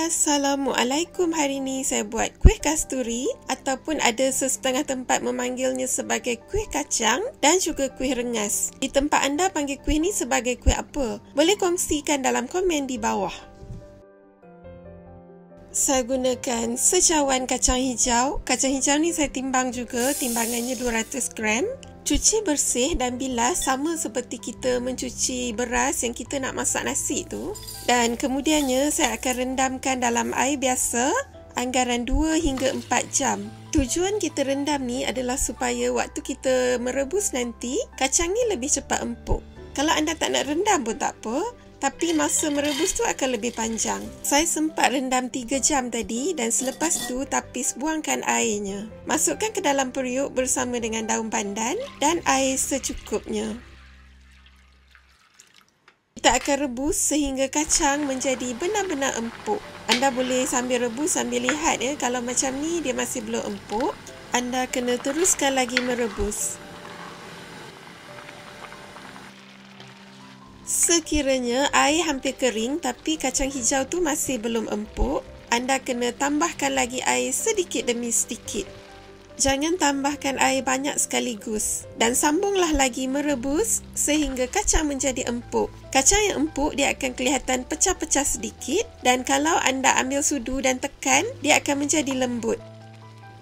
Assalamualaikum, hari ini saya buat kuih kasturi ataupun ada sesetengah tempat memanggilnya sebagai kuih kacang dan juga kuih rengas. Di tempat anda panggil kuih ni sebagai kuih apa? Boleh kongsikan dalam komen di bawah. Saya gunakan secawan kacang hijau. Kacang hijau ni saya timbang juga, timbangannya 200 gram. Cuci bersih dan bilas sama seperti kita mencuci beras yang kita nak masak nasi tu. Dan kemudiannya saya akan rendamkan dalam air biasa anggaran 2 hingga 4 jam. Tujuan kita rendam ni adalah supaya waktu kita merebus nanti, kacang ni lebih cepat empuk. Kalau anda tak nak rendam pun tak apa, tapi masa merebus tu akan lebih panjang. Saya sempat rendam 3 jam tadi dan selepas tu tapis buangkan airnya. Masukkan ke dalam periuk bersama dengan daun pandan dan air secukupnya. Kita akan rebus sehingga kacang menjadi benar-benar empuk. Anda boleh sambil rebus sambil lihat ya, kalau macam ni dia masih belum empuk, anda kena teruskan lagi merebus. Sekiranya air hampir kering tapi kacang hijau tu masih belum empuk, anda kena tambahkan lagi air sedikit demi sedikit. Jangan tambahkan air banyak sekaligus dan sambunglah lagi merebus sehingga kacang menjadi empuk. Kacang yang empuk dia akan kelihatan pecah-pecah sedikit dan kalau anda ambil sudu dan tekan, dia akan menjadi lembut.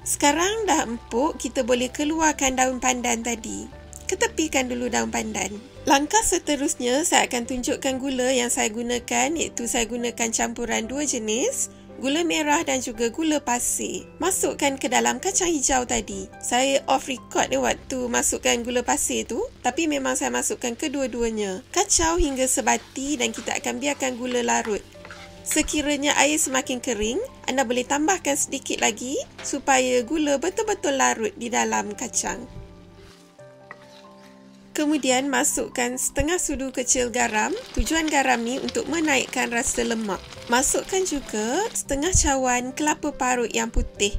Sekarang dah empuk, kita boleh keluarkan daun pandan tadi. Ketepikan dulu daun pandan. Langkah seterusnya saya akan tunjukkan gula yang saya gunakan, iaitu saya gunakan campuran 2 jenis, gula merah dan juga gula pasir. Masukkan ke dalam kacang hijau tadi. Saya off record waktu masukkan gula pasir tu, tapi memang saya masukkan kedua-duanya. Kacau hingga sebati dan kita akan biarkan gula larut. Sekiranya air semakin kering, anda boleh tambahkan sedikit lagi supaya gula betul-betul larut di dalam kacang. Kemudian masukkan setengah sudu kecil garam. Tujuan garam ni untuk menaikkan rasa lemak. Masukkan juga setengah cawan kelapa parut yang putih.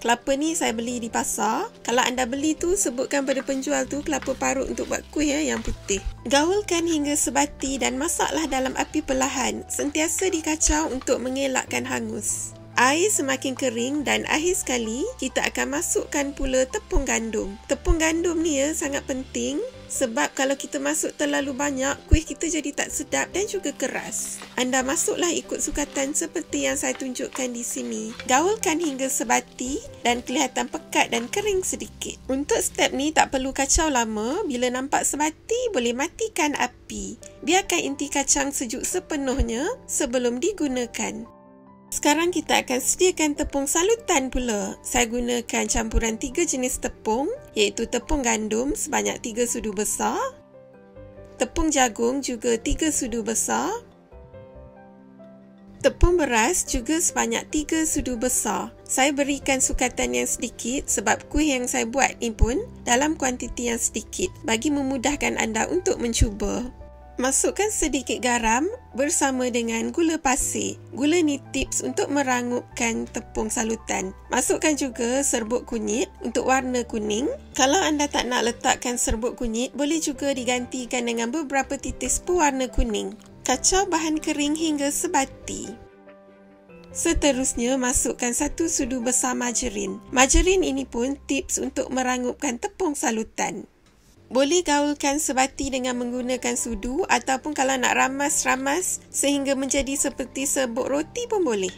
Kelapa ni saya beli di pasar. Kalau anda beli tu, sebutkan pada penjual tu kelapa parut untuk buat kuih yang putih. Gaulkan hingga sebati dan masaklah dalam api perlahan. Sentiasa dikacau untuk mengelakkan hangus. Air semakin kering dan akhir sekali, kita akan masukkan pula tepung gandum. Tepung gandum ni sangat penting sebab kalau kita masuk terlalu banyak, kuih kita jadi tak sedap dan juga keras. Anda masuklah ikut sukatan seperti yang saya tunjukkan di sini. Gaulkan hingga sebati dan kelihatan pekat dan kering sedikit. Untuk step ni tak perlu kacau lama. Bila nampak sebati, boleh matikan api. Biarkan inti kacang sejuk sepenuhnya sebelum digunakan. Sekarang kita akan sediakan tepung salutan pula. Saya gunakan campuran 3 jenis tepung, iaitu tepung gandum sebanyak 3 sudu besar, tepung jagung juga 3 sudu besar, tepung beras juga sebanyak 3 sudu besar. Saya berikan sukatan yang sedikit sebab kuih yang saya buat ni pun dalam kuantiti yang sedikit bagi memudahkan anda untuk mencuba. Masukkan sedikit garam bersama dengan gula pasir. Gula ni tips untuk merangupkan tepung salutan. Masukkan juga serbuk kunyit untuk warna kuning. Kalau anda tak nak letakkan serbuk kunyit, boleh juga digantikan dengan beberapa titis pewarna kuning. Kacau bahan kering hingga sebati. Seterusnya, masukkan 1 sudu besar margarin. Margarin ini pun tips untuk merangupkan tepung salutan. Boleh gaulkan sebati dengan menggunakan sudu ataupun kalau nak ramas-ramas sehingga menjadi seperti serbuk roti pun boleh.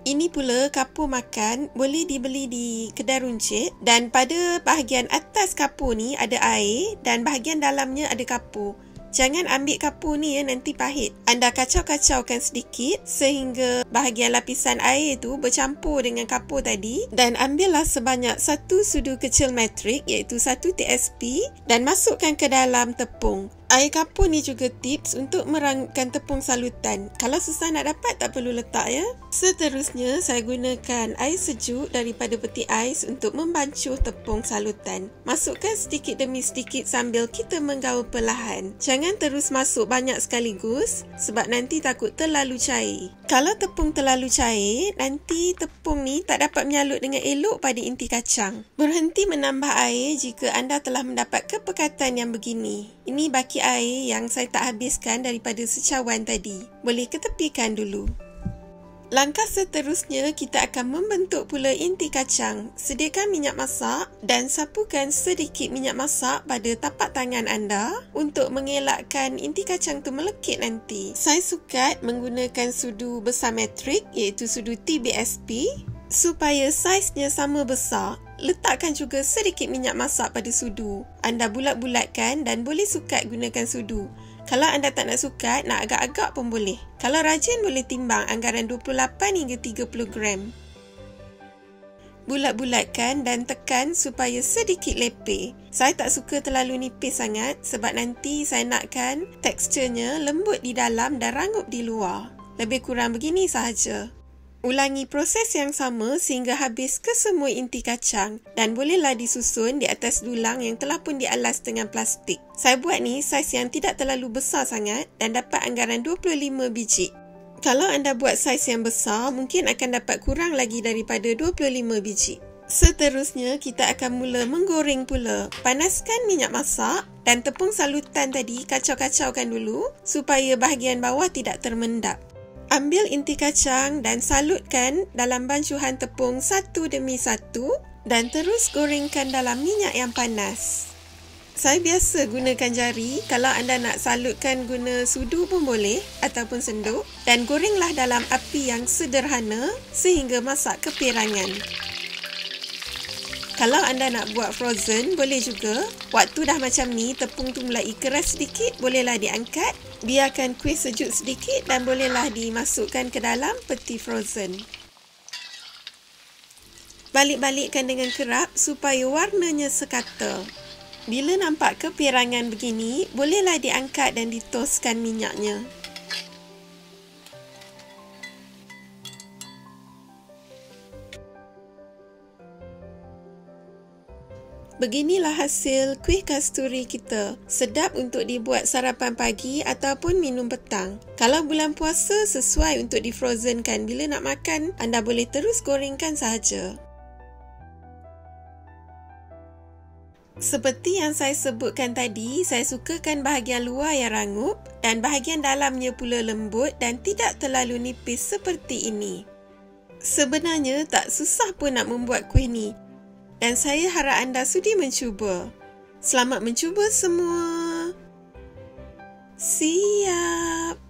Ini pula kapur makan, boleh dibeli di kedai runcit dan pada bahagian atas kapur ni ada air dan bahagian dalamnya ada kapur. Jangan ambil kapur ni nanti pahit. Anda kacau-kacaukan sedikit sehingga bahagian lapisan air tu bercampur dengan kapur tadi dan ambillah sebanyak 1 sudu kecil metrik iaitu 1 TSP dan masukkan ke dalam tepung. Air kapur ni juga tips untuk merangupkan tepung salutan. Kalau susah nak dapat, tak perlu letak ya. Seterusnya, saya gunakan air sejuk daripada peti ais untuk membancuh tepung salutan. Masukkan sedikit demi sedikit sambil kita menggaul perlahan. Jangan terus masuk banyak sekaligus sebab nanti takut terlalu cair. Kalau tepung terlalu cair, nanti tepung ni tak dapat menyalut dengan elok pada inti kacang. Berhenti menambah air jika anda telah mendapat kepekatan yang begini. Ini bahagian sikit air yang saya tak habiskan daripada secawan tadi. Boleh ketepikan dulu. Langkah seterusnya, kita akan membentuk pula inti kacang. Sediakan minyak masak dan sapukan sedikit minyak masak pada tapak tangan anda untuk mengelakkan inti kacang tu melekit nanti. Saya sukat menggunakan sudu besar metrik iaitu sudu TBSP supaya saiznya sama besar. Letakkan juga sedikit minyak masak pada sudu. Anda bulat-bulatkan dan boleh sukat gunakan sudu. Kalau anda tak nak sukat, nak agak-agak pun boleh. Kalau rajin, boleh timbang anggaran 28 hingga 30 gram. Bulat-bulatkan dan tekan supaya sedikit lepeh. Saya tak suka terlalu nipis sangat sebab nanti saya nakkan teksturnya lembut di dalam dan rangup di luar. Lebih kurang begini sahaja. Ulangi proses yang sama sehingga habis kesemua inti kacang dan bolehlah disusun di atas dulang yang telah pun dialas dengan plastik. Saya buat ni saiz yang tidak terlalu besar sangat dan dapat anggaran 25 biji. Kalau anda buat saiz yang besar, mungkin akan dapat kurang lagi daripada 25 biji. Seterusnya, kita akan mula menggoreng pula. Panaskan minyak masak dan tepung salutan tadi kacau-kacaukan dulu supaya bahagian bawah tidak termendap. Ambil inti kacang dan salutkan dalam bancuhan tepung satu demi satu dan terus gorengkan dalam minyak yang panas. Saya biasa gunakan jari, kalau anda nak salutkan guna sudu pun boleh ataupun senduk, dan gorenglah dalam api yang sederhana sehingga masak kepirangan. Kalau anda nak buat frozen, boleh juga. Waktu dah macam ni, tepung tu mulai keras sedikit, bolehlah diangkat. Biarkan kuih sejuk sedikit dan bolehlah dimasukkan ke dalam peti frozen. Balik-balikkan dengan kerap supaya warnanya sekata. Bila nampak kepirangan begini, bolehlah diangkat dan ditoskan minyaknya. Beginilah hasil kuih kasturi kita. Sedap untuk dibuat sarapan pagi ataupun minum petang. Kalau bulan puasa, sesuai untuk difrozenkan. Bila nak makan, anda boleh terus gorengkan sahaja. Seperti yang saya sebutkan tadi, saya sukakan bahagian luar yang rangup dan bahagian dalamnya pula lembut dan tidak terlalu nipis seperti ini. Sebenarnya tak susah pun nak membuat kuih ni. Dan saya harap anda sudi mencuba. Selamat mencuba semua. Siap.